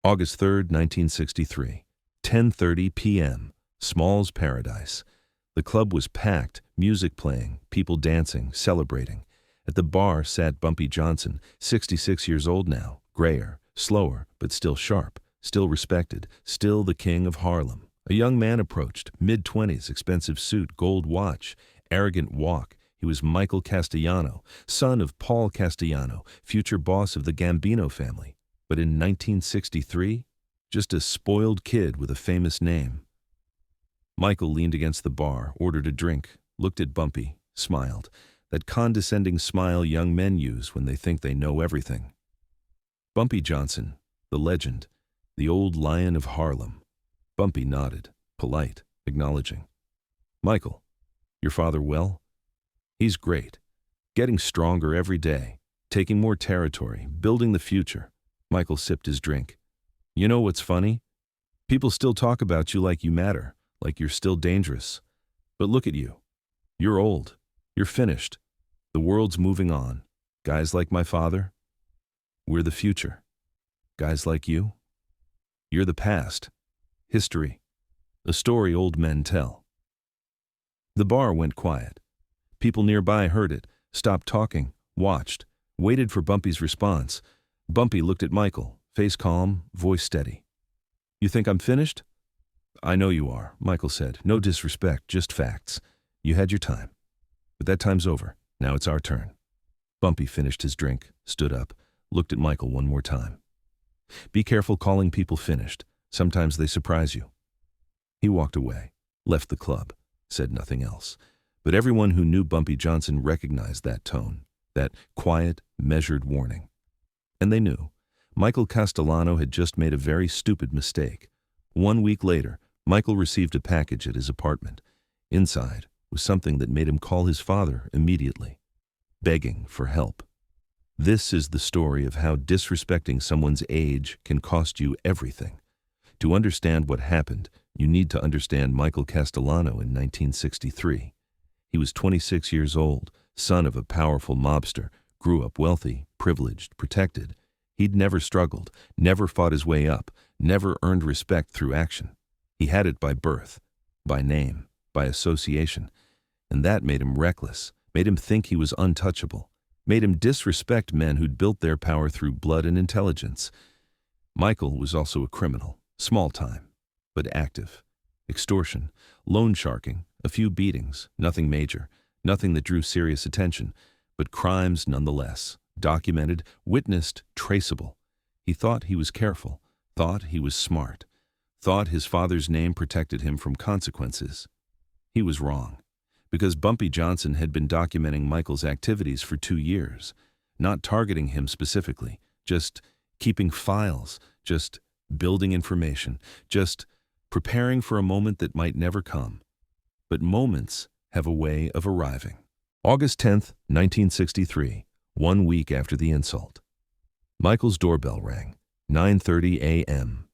August 3rd, 1963, 10:30 p.m., Small's Paradise. The club was packed, music playing, people dancing, celebrating. At the bar sat Bumpy Johnson, 66 years old now, grayer, slower, but still sharp, still respected, still the king of Harlem. A young man approached, mid-20s, expensive suit, gold watch, arrogant walk. He was Michael Castellano, son of Paul Castellano, future boss of the Gambino family. But in 1963, just a spoiled kid with a famous name. Michael leaned against the bar, ordered a drink, looked at Bumpy, smiled. That condescending smile young men use when they think they know everything. Bumpy Johnson, the legend, the old lion of Harlem. Bumpy nodded, polite, acknowledging. "Michael, your father well?" "He's great. Getting stronger every day, taking more territory, building the future." Michael sipped his drink. "You know what's funny? People still talk about you like you matter, like you're still dangerous. But look at you. You're old. You're finished. The world's moving on. Guys like my father, we're the future. Guys like you, you're the past. History. A story old men tell." The bar went quiet. People nearby heard it, stopped talking, watched, waited for Bumpy's response. Bumpy looked at Michael, face calm, voice steady. "You think I'm finished?" "I know you are," Michael said. "No disrespect, just facts. You had your time. But that time's over. Now it's our turn." Bumpy finished his drink, stood up, looked at Michael one more time. "Be careful calling people finished. Sometimes they surprise you." He walked away, left the club, said nothing else. But everyone who knew Bumpy Johnson recognized that tone, that quiet, measured warning. And they knew. Michael Castellano had just made a very stupid mistake. 1 week later, Michael received a package at his apartment. Inside was something that made him call his father immediately, begging for help. This is the story of how disrespecting someone's age can cost you everything. To understand what happened, you need to understand Michael Castellano in 1963. He was 26 years old, son of a powerful mobster, grew up wealthy, privileged, protected. He'd never struggled, never fought his way up, never earned respect through action. He had it by birth, by name, by association. And that made him reckless, made him think he was untouchable, made him disrespect men who'd built their power through blood and intelligence. Michael was also a criminal, small time, but active. Extortion, loan sharking, a few beatings, nothing major, nothing that drew serious attention, but crimes nonetheless, documented, witnessed, traceable. He thought he was careful, thought he was smart, thought his father's name protected him from consequences. He was wrong, because Bumpy Johnson had been documenting Michael's activities for 2 years, not targeting him specifically, just keeping files, just building information, just preparing for a moment that might never come. But moments have a way of arriving. August 10th, 1963, 1 week after the insult. Michael's doorbell rang, 9:30 a.m.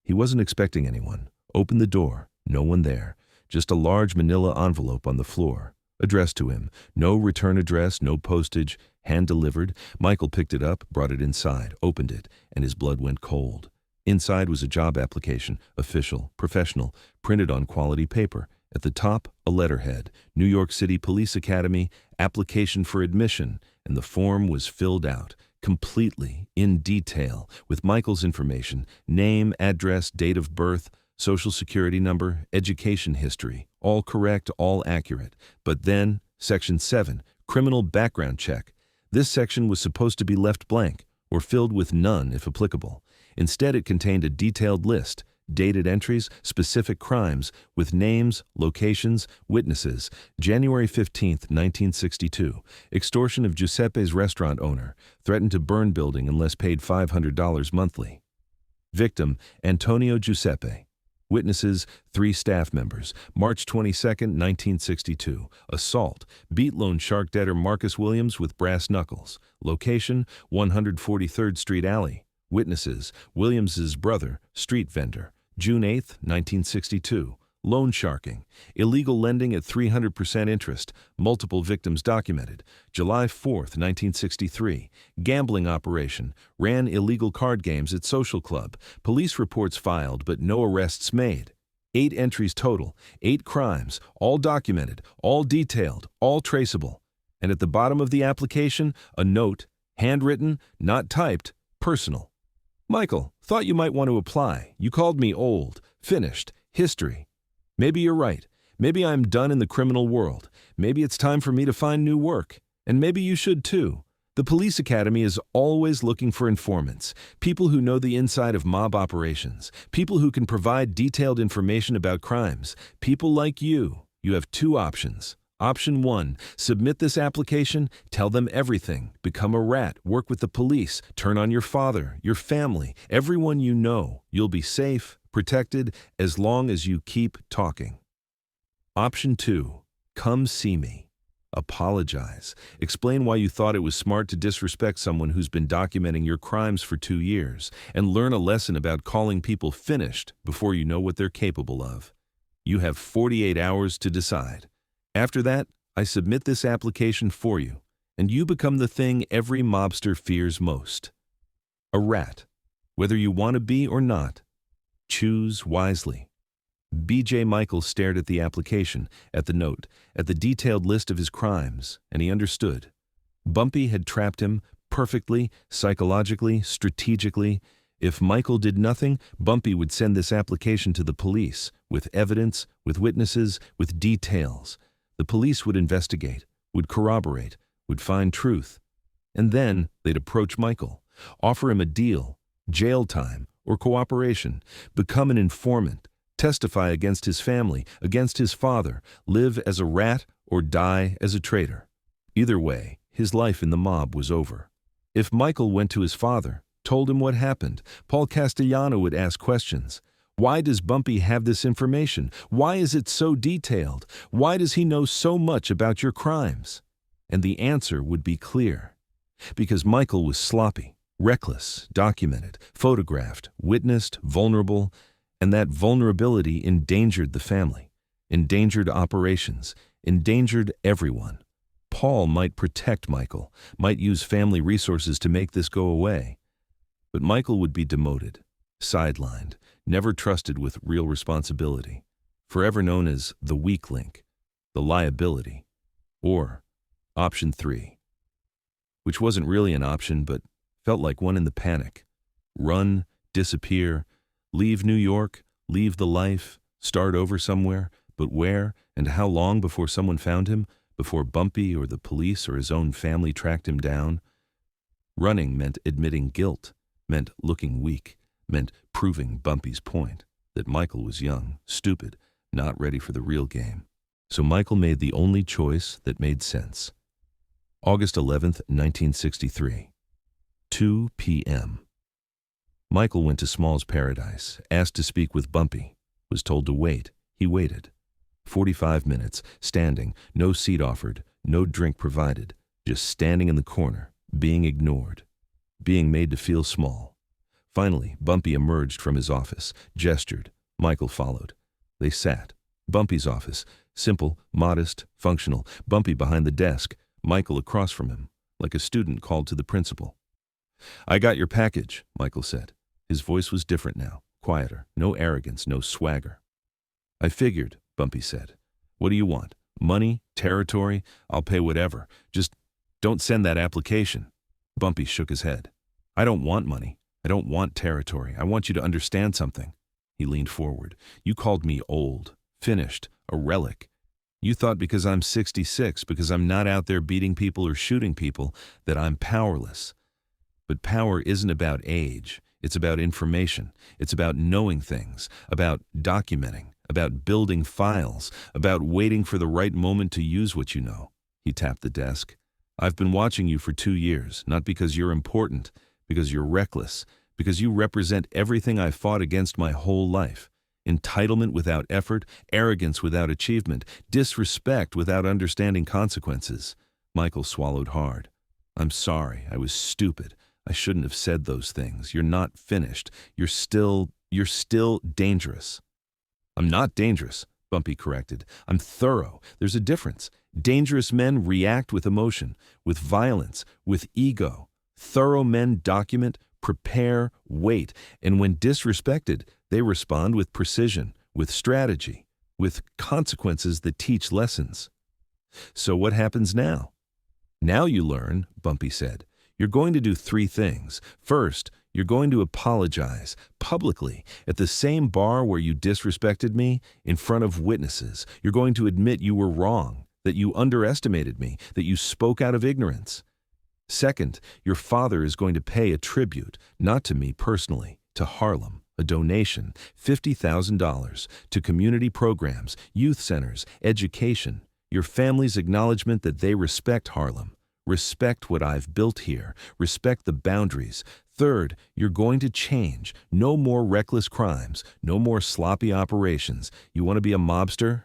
He wasn't expecting anyone. Opened the door, no one there, just a large manila envelope on the floor, addressed to him. No return address, no postage, hand-delivered. Michael picked it up, brought it inside, opened it, and his blood went cold. Inside was a job application, official, professional, printed on quality paper. At the top, a letterhead, New York City Police Academy, application for admission, and the form was filled out, completely, in detail, with Michael's information, name, address, date of birth, social security number, education history, all correct, all accurate. But then, Section 7, criminal background check. This section was supposed to be left blank, or filled with none if applicable. Instead, it contained a detailed list, dated entries, specific crimes, with names, locations, witnesses. January 15th, 1962. Extortion of Giuseppe's restaurant owner. Threatened to burn building unless paid $500 monthly. Victim, Antonio Giuseppe. Witnesses, 3 staff members. March 22nd, 1962. Assault. Beat loan shark debtor Marcus Williams with brass knuckles. Location, 143rd Street Alley. Witnesses, Williams's brother, street vendor. June 8, 1962. loan sharking, illegal lending at 300% interest, multiple victims documented. July 4th, 1963, gambling operation, ran illegal card games at social club, police reports filed but no arrests made. 8 entries total, 8 crimes, all documented, all detailed, all traceable. And at the bottom of the application, a note, handwritten, not typed, personal. Michael, thought you might want to apply. You called me old, finished, history. Maybe you're right. Maybe I'm done in the criminal world. Maybe it's time for me to find new work. And maybe you should too. The police academy is always looking for informants, people who know the inside of mob operations, people who can provide detailed information about crimes. People like you. You have 2 options. Option 1, submit this application, tell them everything, become a rat, work with the police, turn on your father, your family, everyone you know. You'll be safe, protected, as long as you keep talking. Option 2, come see me. Apologize. Explain why you thought it was smart to disrespect someone who's been documenting your crimes for 2 years, and learn a lesson about calling people finished before you know what they're capable of. You have 48 hours to decide. After that, I submit this application for you, and you become the thing every mobster fears most. A rat. Whether you want to be or not, choose wisely. B.J. Michael stared at the application, at the note, at the detailed list of his crimes, and he understood. Bumpy had trapped him perfectly, psychologically, strategically. If Michael did nothing, Bumpy would send this application to the police, with evidence, with witnesses, with details. The police would investigate, would corroborate, would find truth. And then they'd approach Michael, offer him a deal, jail time, or cooperation, become an informant, testify against his family, against his father, live as a rat or die as a traitor. Either way, his life in the mob was over. If Michael went to his father, told him what happened, Paul Castellano would ask questions. Why does Bumpy have this information? Why is it so detailed? Why does he know so much about your crimes? And the answer would be clear. Because Michael was sloppy, reckless, documented, photographed, witnessed, vulnerable, and that vulnerability endangered the family, endangered operations, endangered everyone. Paul might protect Michael, might use family resources to make this go away. But Michael would be demoted, sidelined, never trusted with real responsibility, forever known as the weak link, the liability, or option 3, which wasn't really an option but felt like one in the panic. Run, disappear, leave New York, leave the life, start over somewhere, but where and how long before someone found him, before Bumpy or the police or his own family tracked him down? Running meant admitting guilt, meant looking weak, meant proving Bumpy's point, that Michael was young, stupid, not ready for the real game. So Michael made the only choice that made sense. August 11th, 1963, 2 p.m. Michael went to Small's Paradise, asked to speak with Bumpy, was told to wait. He waited. 45 minutes, standing, no seat offered, no drink provided, just standing in the corner, being ignored, being made to feel small. Finally, Bumpy emerged from his office, gestured. Michael followed. They sat. Bumpy's office, simple, modest, functional. Bumpy behind the desk, Michael across from him, like a student called to the principal. "I got your package," Michael said. His voice was different now, quieter, no arrogance, no swagger. "I figured," Bumpy said. "What do you want? Money? Territory? I'll pay whatever. Just don't send that application." Bumpy shook his head. "I don't want money. I don't want territory. I want you to understand something." He leaned forward. "You called me old, finished, a relic. You thought because I'm 66, because I'm not out there beating people or shooting people, that I'm powerless. But power isn't about age. It's about information. It's about knowing things, about documenting, about building files, about waiting for the right moment to use what you know." He tapped the desk. "I've been watching you for 2 years, not because you're important, because you're reckless, because you represent everything I've fought against my whole life. Entitlement without effort, arrogance without achievement, disrespect without understanding consequences." Michael swallowed hard. "I'm sorry, I was stupid. I shouldn't have said those things. You're not finished. You're still dangerous." "I'm not dangerous," Bumpy corrected. I'm thorough. There's a difference. Dangerous men react with emotion, with violence, with ego. Thorough men document, prepare, wait, and when disrespected, they respond with precision, with strategy, with consequences that teach lessons. So what happens now? Now you learn, Bumpy said. You're going to do 3 things. First, you're going to apologize publicly at the same bar where you disrespected me, in front of witnesses. You're going to admit you were wrong, that you underestimated me, that you spoke out of ignorance. Second, your father is going to pay a tribute, not to me personally, to Harlem, a donation, $50,000, to community programs, youth centers, education, your family's acknowledgement that they respect Harlem, respect what I've built here, respect the boundaries. Third, you're going to change. No more reckless crimes, no more sloppy operations. You want to be a mobster?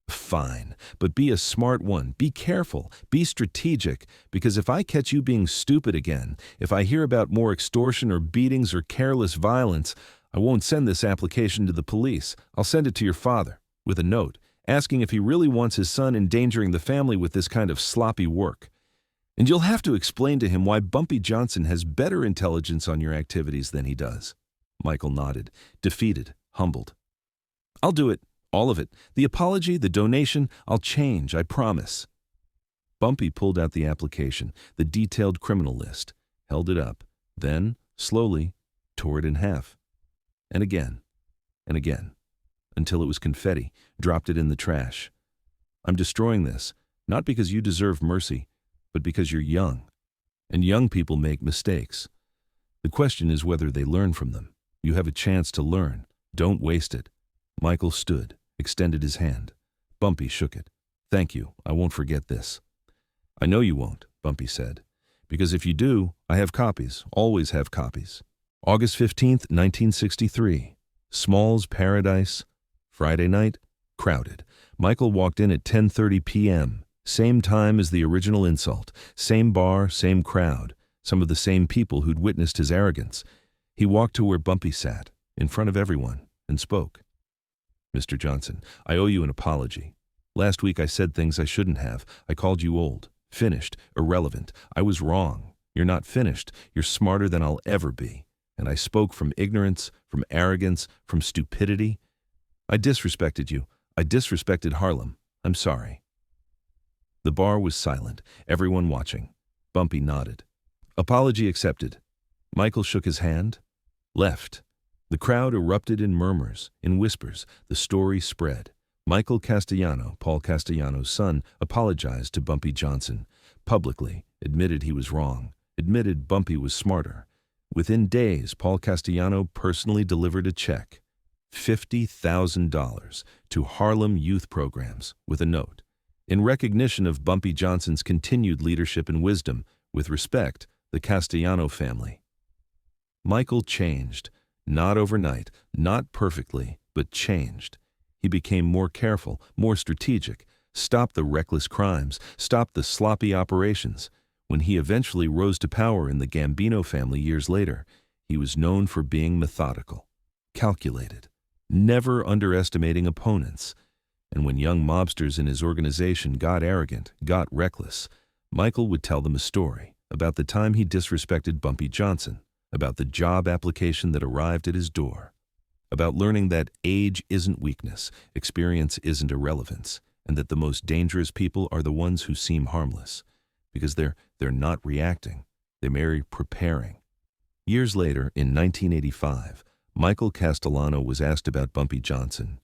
Fine, but be a smart one. Be careful. Be strategic, because if I catch you being stupid again, if I hear about more extortion or beatings or careless violence, I won't send this application to the police. I'll send it to your father, with a note, asking if he really wants his son endangering the family with this kind of sloppy work. And you'll have to explain to him why Bumpy Johnson has better intelligence on your activities than he does. Michael nodded, defeated, humbled. I'll do it. All of it. The apology, the donation, I'll change, I promise. Bumpy pulled out the application, the detailed criminal list, held it up, then, slowly, tore it in half. And again, until it was confetti, dropped it in the trash. I'm destroying this, not because you deserve mercy, but because you're young. And young people make mistakes. The question is whether they learn from them. You have a chance to learn. Don't waste it. Michael stood, extended his hand. Bumpy shook it. Thank you, I won't forget this. I know you won't, Bumpy said, because if you do, I have copies, always have copies. August 15th, 1963. Small's Paradise. Friday night, crowded. Michael walked in at 10:30 p.m., same time as the original insult, same bar, same crowd, some of the same people who'd witnessed his arrogance. He walked to where Bumpy sat, in front of everyone, and spoke. Mr. Johnson, I owe you an apology. Last week I said things I shouldn't have. I called you old, finished, irrelevant. I was wrong. You're not finished. You're smarter than I'll ever be. And I spoke from ignorance, from arrogance, from stupidity. I disrespected you. I disrespected Harlem. I'm sorry. The bar was silent, everyone watching. Bumpy nodded. Apology accepted. Michael shook his hand, left. The crowd erupted in murmurs, in whispers. The story spread. Michael Castellano, Paul Castellano's son, apologized to Bumpy Johnson, publicly, admitted he was wrong, admitted Bumpy was smarter. Within days, Paul Castellano personally delivered a check, $50,000, to Harlem youth programs, with a note. In recognition of Bumpy Johnson's continued leadership and wisdom, with respect, the Castellano family. Michael changed, not overnight, not perfectly, but changed. He became more careful, more strategic, stopped the reckless crimes, stopped the sloppy operations. When he eventually rose to power in the Gambino family years later, he was known for being methodical, calculated, never underestimating opponents. And when young mobsters in his organization got arrogant, got reckless, Michael would tell them a story about the time he disrespected Bumpy Johnson, about the job application that arrived at his door, about learning that age isn't weakness, experience isn't irrelevance, and that the most dangerous people are the ones who seem harmless, because they're not reacting, they merely preparing. Years later, in 1985, Michael Castellano was asked about Bumpy Johnson.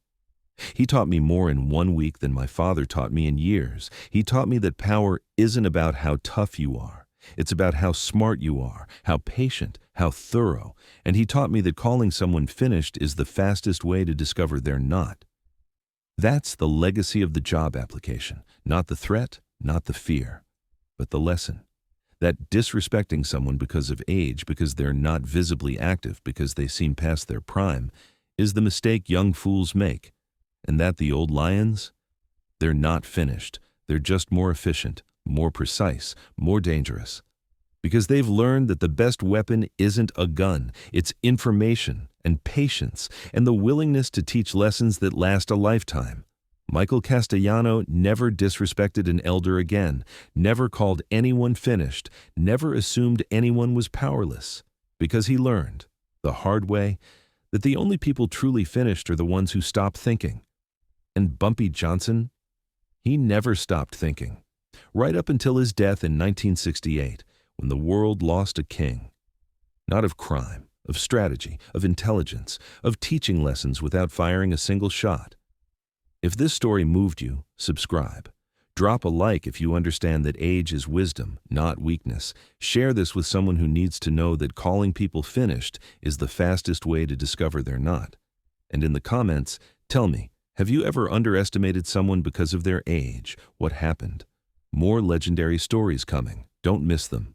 He taught me more in 1 week than my father taught me in years. He taught me that power isn't about how tough you are. It's about how smart you are, how patient, how thorough. And he taught me that calling someone finished is the fastest way to discover they're not. That's the legacy of the job application, not the threat, not the fear, but the lesson. That disrespecting someone because of age, because they're not visibly active, because they seem past their prime, is the mistake young fools make. And that the old lions? They're not finished. They're just more efficient, more precise, more dangerous. Because they've learned that the best weapon isn't a gun, it's information and patience and the willingness to teach lessons that last a lifetime. Michael Castellano never disrespected an elder again, never called anyone finished, never assumed anyone was powerless, because he learned, the hard way, that the only people truly finished are the ones who stop thinking. And Bumpy Johnson? He never stopped thinking, right up until his death in 1968, when the world lost a king. Not of crime, of strategy, of intelligence, of teaching lessons without firing a single shot. If this story moved you, subscribe. Drop a like if you understand that age is wisdom, not weakness. Share this with someone who needs to know that calling people finished is the fastest way to discover they're not. And in the comments, tell me, have you ever underestimated someone because of their age? What happened? More legendary stories coming. Don't miss them.